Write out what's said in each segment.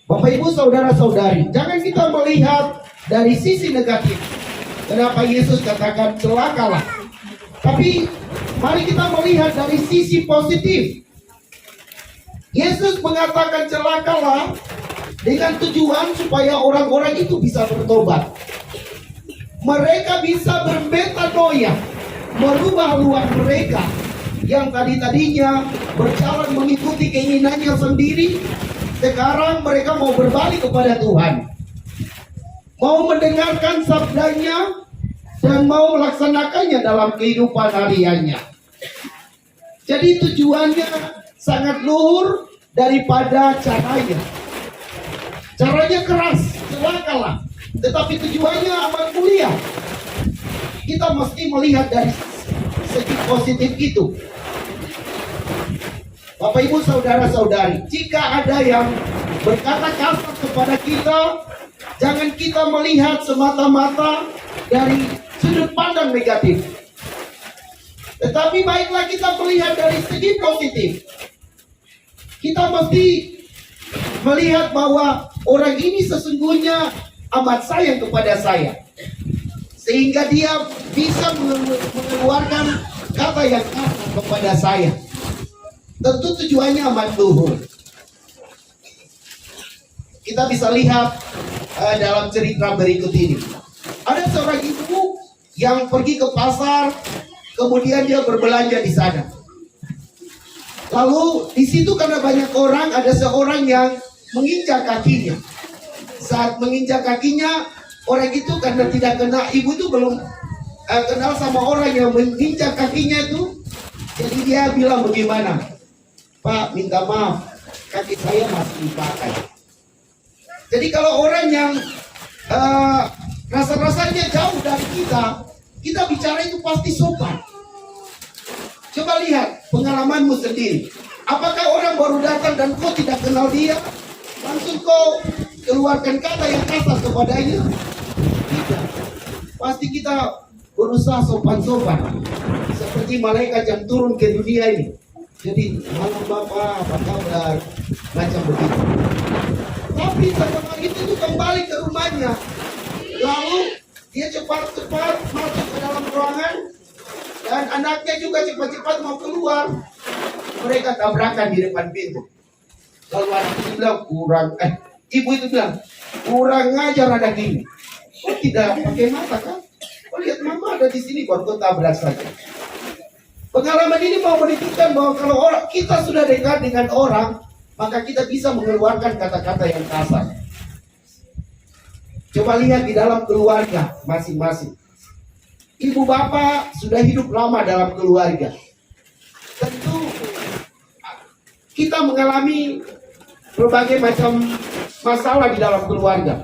Bapak Ibu saudara-saudari, jangan kita melihat dari sisi negatif. Kenapa Yesus katakan celakalah? Tapi mari kita melihat dari sisi positif. Yesus mengatakan celakalah dengan tujuan supaya orang-orang itu bisa bertobat. Mereka bisa bermetanoia, merubah haluan mereka yang tadinya berjalan mengikuti keinginannya sendiri. Sekarang mereka mau berbalik kepada Tuhan, mau mendengarkan sabdanya dan mau melaksanakannya dalam kehidupan hariannya. Jadi tujuannya sangat luhur daripada caranya. Caranya keras, celakalah, tetapi tujuannya amat mulia. Kita mesti melihat dari segi positif itu. Bapak Ibu saudara-saudari, jika ada yang berkata kasar kepada kita, jangan kita melihat semata-mata dari sudut pandang negatif. Tetapi baiklah kita melihat dari segi positif. Kita mesti melihat bahwa orang ini sesungguhnya amat sayang kepada saya, sehingga dia bisa mengeluarkan kata yang kasar kepada saya. Tentu tujuannya amat luhur. Kita bisa lihat dalam cerita berikut ini. Ada seorang ibu yang pergi ke pasar, kemudian dia berbelanja di sana. Lalu di situ karena banyak orang, ada seorang yang menginjak kakinya. Saat menginjak kakinya, orang itu karena tidak kenal, ibu itu belum kenal sama orang yang menginjak kakinya itu. Jadi dia bilang bagaimana? Pak, minta maaf, kaki saya masih dipakai. Jadi kalau orang yang rasa-rasanya jauh dari kita bicara itu pasti sopan. Coba lihat pengalamanmu sendiri. Apakah orang baru datang dan kau tidak kenal dia, langsung kau keluarkan kata yang kasar kepadanya? Tidak. Pasti kita berusaha sopan-sopan, seperti malaikat yang turun ke dunia ini. Jadi, halo Bapak, apa kabar? Macam begitu. Tapi setelah itu kembali ke rumahnya. Lalu dia cepat-cepat masuk ke dalam ruangan, dan anaknya juga cepat-cepat mau keluar. Mereka tabrakan di depan pintu. Lalu anak itu bilang, ibu itu bilang, kurang ngajar ada gini. Kok tidak pakai mata kan? Kok lihat mama ada di sini, baru kau tabrak saja. Pengalaman ini mau menunjukkan bahwa kalau kita sudah dekat dengan orang, maka kita bisa mengeluarkan kata-kata yang kasar. Coba lihat di dalam keluarga masing-masing. Ibu bapak sudah hidup lama dalam keluarga. Tentu kita mengalami berbagai macam masalah di dalam keluarga.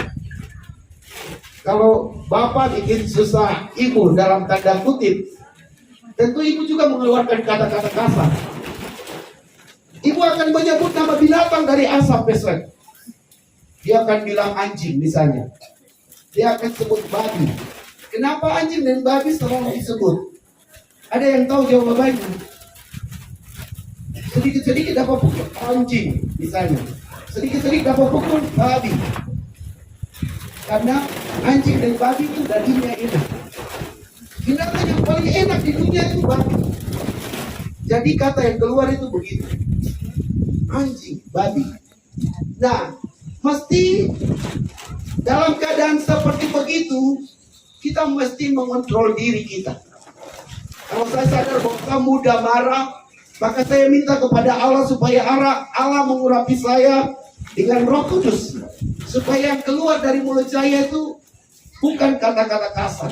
Kalau bapak bikin susah ibu dalam tanda kutip, tentu ibu juga mengeluarkan kata-kata kasar. Ibu akan menyebut nama binatang dari A sampai Z. Dia akan bilang anjing misalnya. Dia akan sebut babi. Kenapa anjing dan babi selalu disebut? Ada yang tahu jawabannya? Sedikit-sedikit dapat pukul anjing misalnya. Sedikit-sedikit dapat pukul babi. Karena anjing dan babi itu dagingnya enak. Binatang yang paling enak di dunia itu babi. Jadi kata yang keluar itu begitu. Anjing, babi. Nah, mesti dalam keadaan seperti begitu, kita mesti mengontrol diri kita. Kalau saya sadar bahwa kamu mudah marah, maka saya minta kepada Allah supaya Allah mengurapi saya dengan Roh Kudus, supaya yang keluar dari mulut saya itu bukan kata-kata kasar,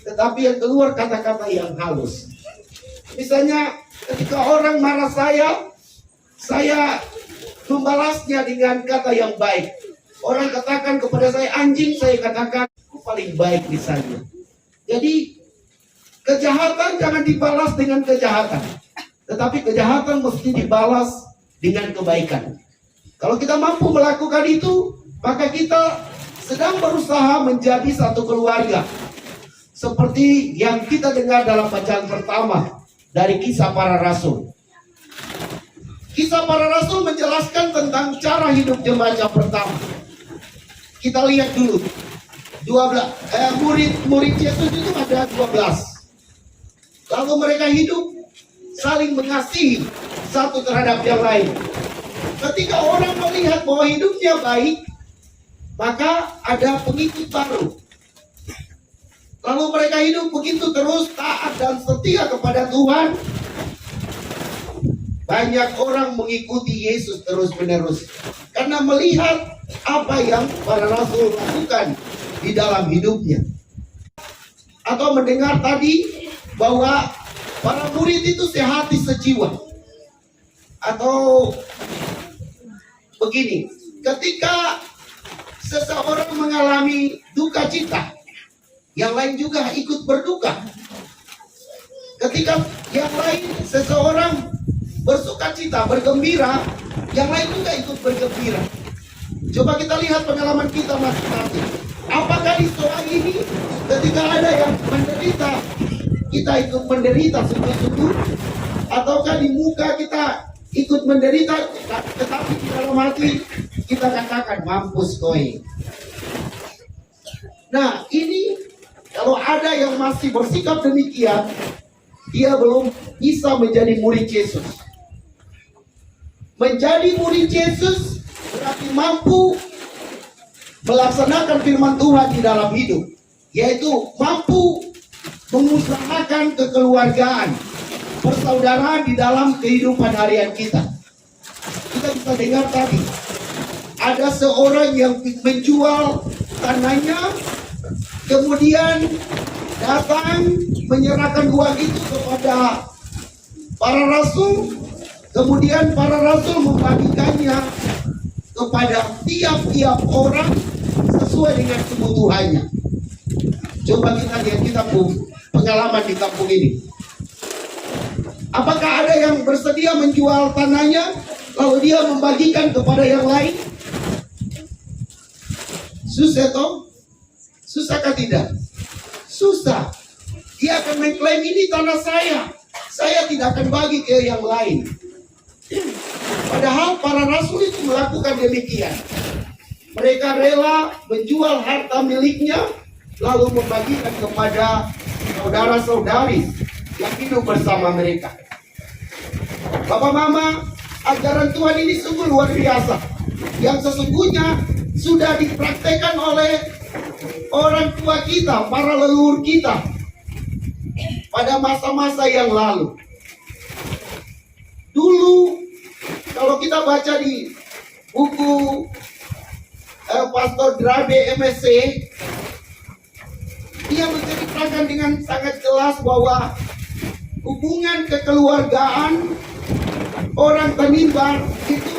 tetapi yang keluar kata-kata yang halus. Misalnya ketika orang marah saya membalasnya dengan kata yang baik. Orang katakan kepada saya anjing, saya katakan paling baik misalnya. Jadi kejahatan jangan dibalas dengan kejahatan, tetapi kejahatan mesti dibalas dengan kebaikan. Kalau kita mampu melakukan itu, maka kita sedang berusaha menjadi satu keluarga. Seperti yang kita dengar dalam bacaan pertama dari Kisah Para Rasul. Kisah Para Rasul menjelaskan tentang cara hidup jemaat pertama. Kita lihat dulu. Murid Yesus itu ada 12. Lalu mereka hidup saling mengasihi satu terhadap yang lain. Ketika orang melihat bahwa hidupnya baik, maka ada pengikut baru. Lalu mereka hidup begitu terus, taat dan setia kepada Tuhan. Banyak orang mengikuti Yesus terus-menerus karena melihat apa yang para rasul lakukan di dalam hidupnya. Atau mendengar tadi bahwa para murid itu sehati sejiwa. Atau begini, ketika seseorang mengalami duka cita, yang lain juga ikut berduka. Ketika yang lain, seseorang bersuka cita, bergembira, yang lain juga ikut bergembira. Coba kita lihat pengalaman kita masing-masing. Apakah di soal ini ketika ada yang menderita, kita ikut menderita sungguh-sungguh? Ataukah di muka kita ikut menderita, tetapi di dalam hati kita katakan mampus koi? Nah, ini kalau ada yang masih bersikap demikian, dia belum bisa menjadi murid Yesus. Menjadi murid Yesus berarti mampu melaksanakan firman Tuhan di dalam hidup, yaitu mampu mengusahakan kekeluargaan, persaudaraan di dalam kehidupan harian kita. Kita bisa dengar tadi, ada seorang yang menjual tanahnya, kemudian datang menyerahkan uang itu kepada para rasul. Kemudian para rasul membagikannya kepada tiap-tiap orang sesuai dengan kebutuhannya. Coba kita lihat, kita pengalaman di kampung ini. Apakah ada yang bersedia menjual tanahnya lalu dia membagikan kepada yang lain? Susah toh? Susahkah tidak? Susah. Dia akan mengklaim ini tanah saya tidak akan bagi ke yang lain. Padahal para rasul itu melakukan demikian. Mereka rela menjual harta miliknya lalu membagikan kepada saudara-saudari yang hidup bersama mereka. Bapak Mama, ajaran Tuhan ini sungguh luar biasa, yang sesungguhnya sudah dipraktekkan oleh orang tua kita, para leluhur kita pada masa-masa yang lalu. Dulu kalau kita baca di buku Pastor Drabe MSC, dia menceritakan dengan sangat jelas bahwa hubungan kekeluargaan orang Tanimbar itu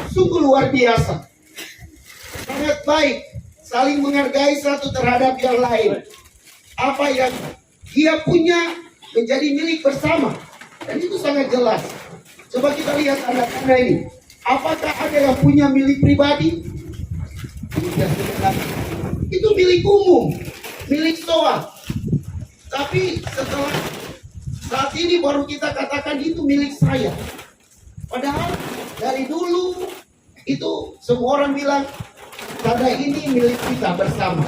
sungguh luar biasa, sangat baik, saling menghargai satu terhadap yang lain. Apa yang dia punya menjadi milik bersama, dan itu sangat jelas. Coba kita lihat anak-anak ini. Apakah ada yang punya milik pribadi? Itu milik umum, milik SOA. Tapi setelah saat ini baru kita katakan itu milik saya. Padahal dari dulu itu semua orang bilang tanah ini milik kita bersama.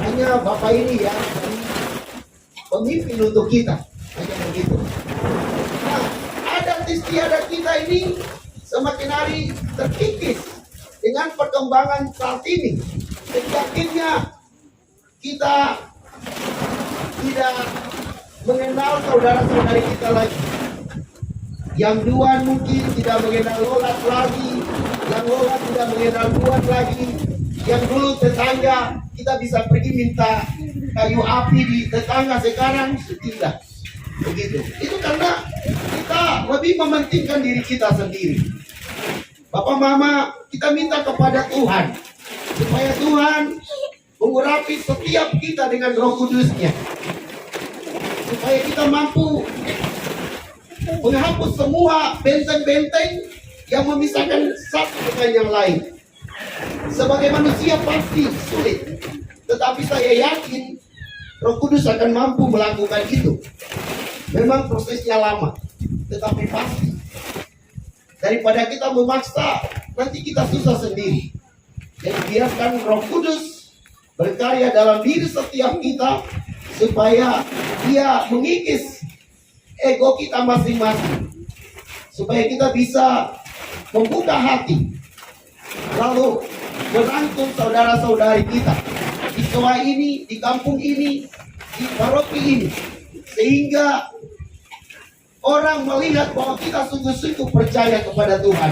Hanya Bapak ini ya pemimpin untuk kita. Hanya begitu. Nah, adat istiadat kita ini semakin hari terkikis dengan perkembangan saat ini. Jadi akhirnya kita tidak mengenal saudara-saudari kita lagi. Yang Duan mungkin tidak mengenal Lolat lagi, yang Lolat tidak mengenal Duan lagi. Yang dulu tetangga kita bisa pergi minta kayu api di tetangga, sekarang tidak. Begitu. Itu karena kita lebih mementingkan diri kita sendiri. Bapak Mama, kita minta kepada Tuhan supaya Tuhan mengurapi setiap kita dengan Roh Kudus-Nya, supaya kita mampu menghapus semua benteng-benteng yang memisahkan satu dengan yang lain. Sebagai manusia pasti sulit, tetapi saya yakin Roh Kudus akan mampu melakukan itu. Memang prosesnya lama, tetapi pasti. Daripada kita memaksa, nanti kita susah sendiri. Jadi biarkan Roh Kudus berkarya dalam diri setiap kita, supaya Dia mengikis ego kita masing-masing, supaya kita bisa membuka hati, lalu merangkul saudara-saudari kita di sekolah ini, di kampung ini, di paroki ini, sehingga orang melihat bahwa kita sungguh-sungguh percaya kepada Tuhan.